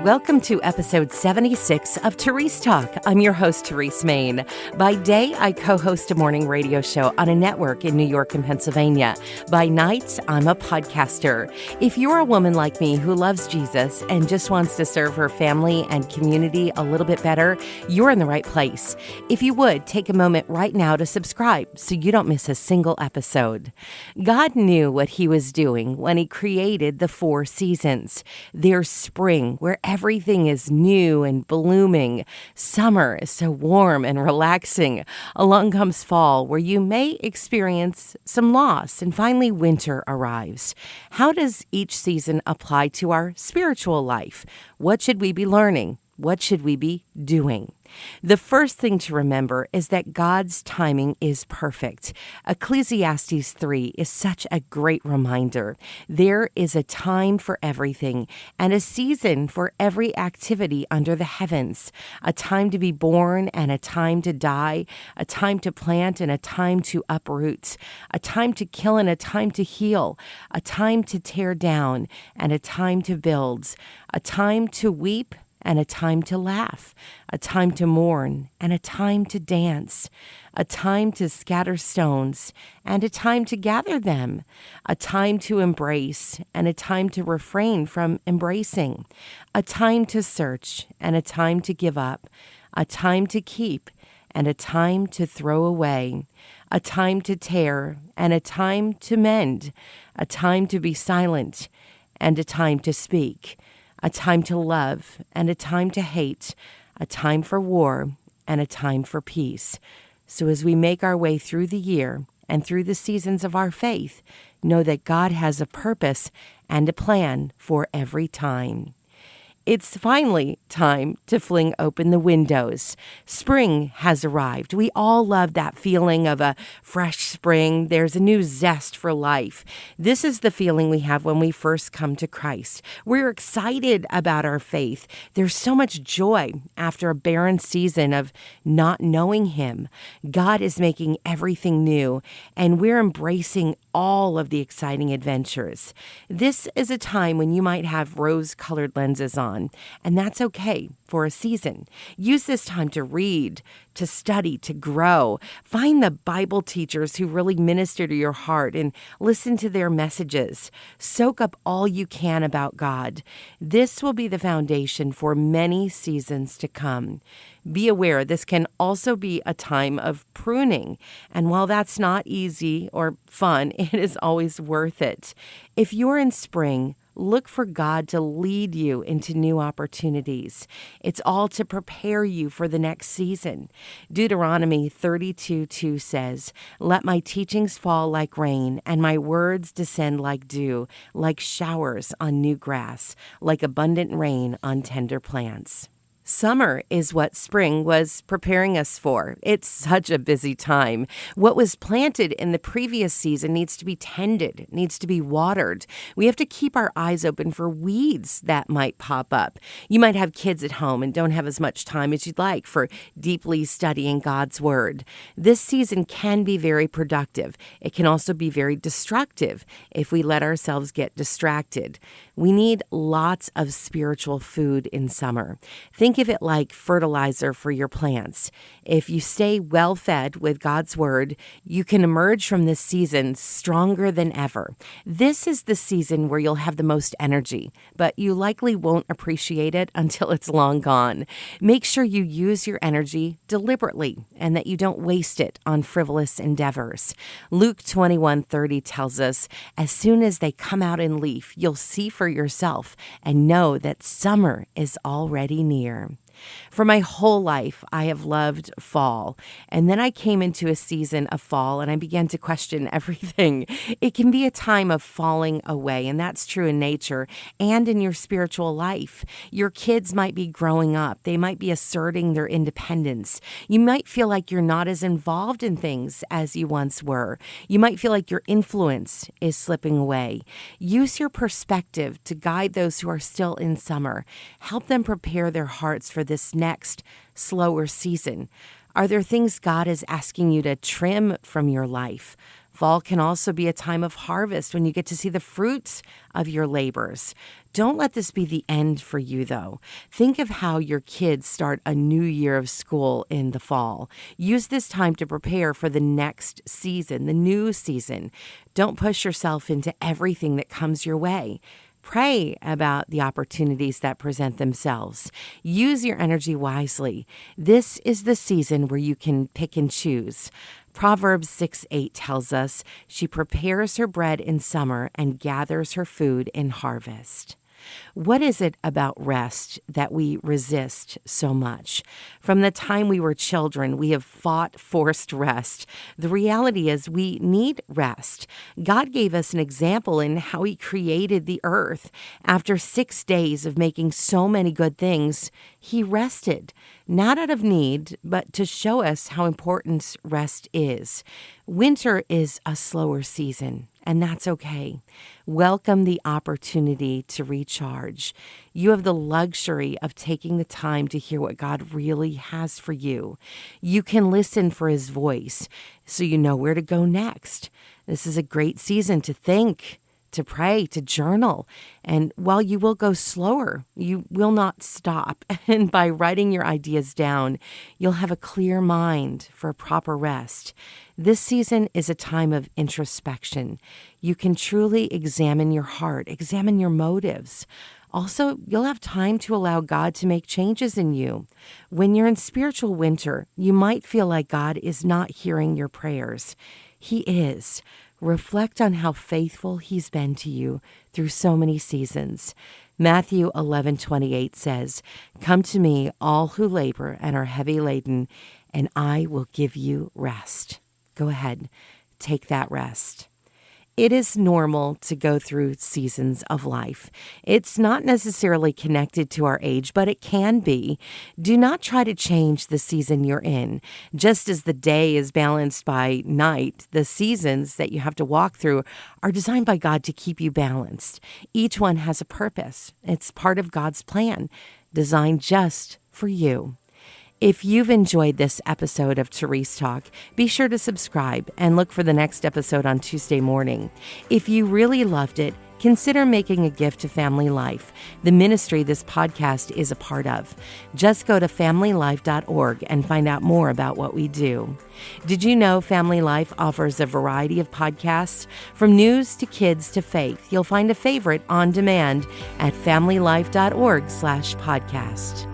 Welcome to episode 76 of Terese Talk. I'm your host, Terese Main. By day, I co-host a morning radio show on a network in New York and Pennsylvania. By night, I'm a podcaster. If you're a woman like me who loves Jesus and just wants to serve her family and community a little bit better, you're in the right place. If you would, take a moment right now to subscribe so you don't miss a single episode. God knew what he was doing when he created the 4 seasons. There's spring, where everything is new and blooming. Summer is so warm and relaxing. Along comes fall, where you may experience some loss, and finally winter arrives. How does each season apply to our spiritual life? What should we be learning? What should we be doing? The first thing to remember is that God's timing is perfect. Ecclesiastes 3 is such a great reminder. There is a time for everything and a season for every activity under the heavens, a time to be born and a time to die, a time to plant and a time to uproot, a time to kill and a time to heal, a time to tear down and a time to build, a time to weep and a time to laugh, a time to mourn, and a time to dance, a time to scatter stones, and a time to gather them, a time to embrace, and a time to refrain from embracing, a time to search, and a time to give up, a time to keep, and a time to throw away, a time to tear, and a time to mend, a time to be silent, and a time to speak, a time to love and a time to hate, a time for war and a time for peace. So as we make our way through the year and through the seasons of our faith, know that God has a purpose and a plan for every time. It's finally time to fling open the windows. Spring has arrived. We all love that feeling of a fresh spring. There's a new zest for life. This is the feeling we have when we first come to Christ. We're excited about our faith. There's so much joy after a barren season of not knowing him. God is making everything new, and we're embracing all of the exciting adventures. This is a time when you might have rose-colored lenses on, and that's okay for a season. Use this time to read, to study, to grow. Find the Bible teachers who really minister to your heart and listen to their messages. Soak up all you can about God. This will be the foundation for many seasons to come. Be aware this can also be a time of pruning. And while that's not easy or fun, it is always worth it. If you're in spring, look for God to lead you into new opportunities. It's all to prepare you for the next season. Deuteronomy 32:2 says, "Let my teachings fall like rain, and my words descend like dew, like showers on new grass, like abundant rain on tender plants." Summer is what spring was preparing us for. It's such a busy time. What was planted in the previous season needs to be tended, needs to be watered. We have to keep our eyes open for weeds that might pop up. You might have kids at home and don't have as much time as you'd like for deeply studying God's Word. This season can be very productive. It can also be very destructive if we let ourselves get distracted. We need lots of spiritual food in summer. Think of it like fertilizer for your plants. If you stay well fed with God's Word, you can emerge from this season stronger than ever. This is the season where you'll have the most energy, but you likely won't appreciate it until it's long gone. Make sure you use your energy deliberately and that you don't waste it on frivolous endeavors. Luke 21:30 tells us, "As soon as they come out in leaf, you'll see for yourself and know that summer is already near." For my whole life, I have loved fall. And then I came into a season of fall and I began to question everything. It can be a time of falling away, and that's true in nature and in your spiritual life. Your kids might be growing up. They might be asserting their independence. You might feel like you're not as involved in things as you once were. You might feel like your influence is slipping away. Use your perspective to guide those who are still in summer. Help them prepare their hearts for this next, slower season. Are there things God is asking you to trim from your life? Fall can also be a time of harvest when you get to see the fruits of your labors. Don't let this be the end for you, though. Think of how your kids start a new year of school in the fall. Use this time to prepare for the next season, the new season. Don't push yourself into everything that comes your way. Pray about the opportunities that present themselves. Use your energy wisely. This is the season where you can pick and choose. Proverbs 6:8 tells us, she prepares her bread in summer and gathers her food in harvest. What is it about rest that we resist so much? From the time we were children, we have fought forced rest. The reality is we need rest. God gave us an example in how He created the earth. After 6 days of making so many good things, He rested, not out of need, but to show us how important rest is. Winter is a slower season, and that's okay. Welcome the opportunity to recharge. You have the luxury of taking the time to hear what God really has for you. You can listen for His voice so you know where to go next. This is a great season to think, to pray, to journal. And while you will go slower, you will not stop. And by writing your ideas down, you'll have a clear mind for a proper rest. This season is a time of introspection. You can truly examine your heart, examine your motives. Also, you'll have time to allow God to make changes in you. When you're in spiritual winter, you might feel like God is not hearing your prayers. He is. Reflect on how faithful He's been to you through so many seasons. Matthew 11:28 says, "Come to me, all who labor and are heavy laden, and I will give you rest." Go ahead, take that rest. It is normal to go through seasons of life. It's not necessarily connected to our age, but it can be. Do not try to change the season you're in. Just as the day is balanced by night, the seasons that you have to walk through are designed by God to keep you balanced. Each one has a purpose. It's part of God's plan, designed just for you. If you've enjoyed this episode of Terese Talk, be sure to subscribe and look for the next episode on Tuesday morning. If you really loved it, consider making a gift to Family Life, the ministry this podcast is a part of. Just go to familylife.org and find out more about what we do. Did you know Family Life offers a variety of podcasts? From news to kids to faith, you'll find a favorite on demand at familylife.org/podcast.